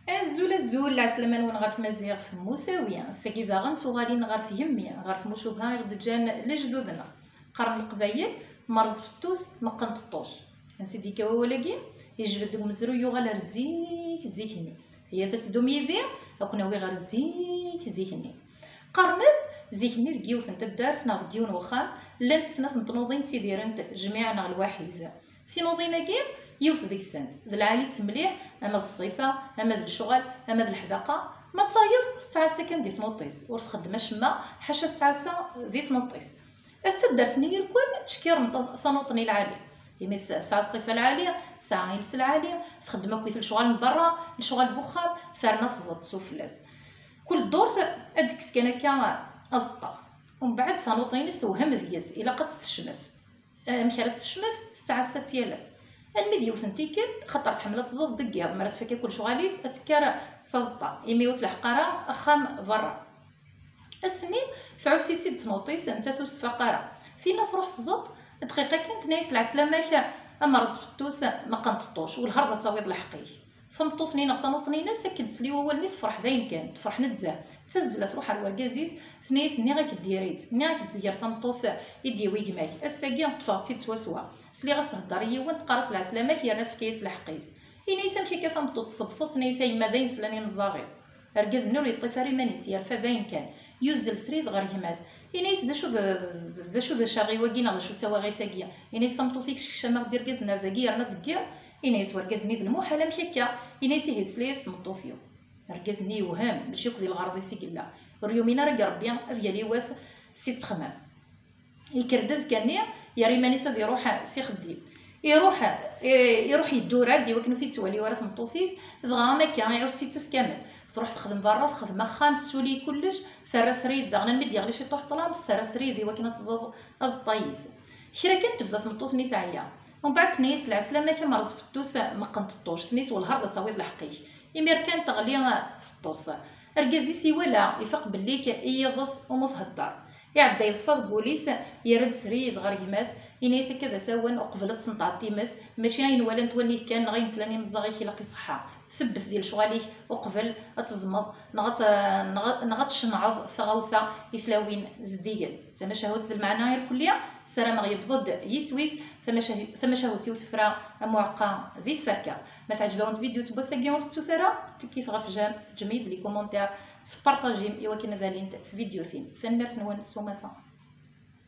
الزول العسلامة نون غارت مزيغ في مساوية ساكي باغا غادي غارت يمي غارت مشوبها غد جان لجدودنا قرن القبايل مرز فتوس مقن الطوش نسيدي كوا ولاكي يجبد دوك مزرو يغال رزيك زيكني هي تتدوم يدير كنا وي غير زيكني قرنت زيكني ديوث نتا دارت ناغ ديون وخام لانت سنة نتنوضين تيديرنت جميعنا الواحد سينوضينا كيم يوث ديك السنة ذا العالي تمليح اما الصيفه اما الشغل اما الحداقه ما تصايب تعاسه كان ديت موطيس ور تخدمش ما حاشا تعاسه ديت موطيس تدرت نير كل شكير ثنوطني العالي يمي ساعه الصيفه العاليه ساعه يمس العاليه تخدم كويت الشغل من برا الشغل بوخام ثارنا تزط سوفلاس كل دور اديك كان كا ازطا ومن بعد ثنوطين استوهم دياس الا قد تشمف مشات تشمف تعاسه تيالاس الميديو سنتيكل خطر تحملت تزط دقيا مرات فيك كل شغاليس اتكار سازطا يميوت الحقاره اخام برا السنين ثعوسيتي تنوطيس انت توست فقاره فينا تروح تزط دقيقه كنت نايس العسلامه اما رزفتوس ما قنططوش والهربه تاويض الحقي فمطوطني نغطنوطني ناس كنت سلي هو اللي تفرح داين كان تفرح نتزاه تزلت روح على الوركازيس ثنيس ني غاك ديريت ني غاك تزير ثمطوس يدي ويجماك الساقي طفاتي تسواسوا سلي غاس تهضر يوان تقارس العسلامه كي في كيس الحقيس ينيسان كي كثمطوط صبصط نيسا ما داين سلاني نزاغي ركز نور يطيفاري مانيس يرفا داين كان يوزل سريد غير هماس ينيس دا شو شاغي واكينا دا شو تواغي ثاقيه ينيس ثمطوطيك الشماغ دير كازنا ذاكي رنا دكيا ينيس وركزني المحاله مشكا ينيس هي سليس مطوسيو ركزني وهام ماشي كدي الغرض يسيكلا ريومينا راه ربي ديالي واس سي تخمام يكردز كاني يا ريماني صاد يروح سي خديم يروح يدور عادي وكنو تيتوالي ورا مطوسيس دغانا كان يعوز سي تسكامل تروح تخدم برا تخدم خام تسولي كلش ثرس ريد دغنا الميديا غلي شي طوح طلام ثرس ريد وكنا تزض الطايس شرا كانت تبدا تمطوسني ثاعيا ومن بعد تنيس العسلامه كما رز فتوس ما قنططوش تنيس والهرده تاويض الحقيق يمير كان تغلي في الطوس ركازيسي ولا يفق باللي يغص ومتهدر يعبدا يتصاد بوليس يرد سريد غير يماس ينيس كذا سوان وقبلت سنطع تيماس ماشي عين ولا نتوليه كان غير نسلاني مزاغي كي لاقي صحه ثبت ديال شغاليك وقبل تزمض نغط شنعض ثغوسه يفلاوين زديال زعما شهوت المعنى الكليه السلام غيب ضد يسويس ثم شهوتي وتفرا معقى ذي فاكا ما تعجبون الفيديو تبوسا ورث تثرا تكيس غف جميد لي كومونتير بارطاجي ايوا كاين ذالين في فيديو ثين سنمرت نوان سومافا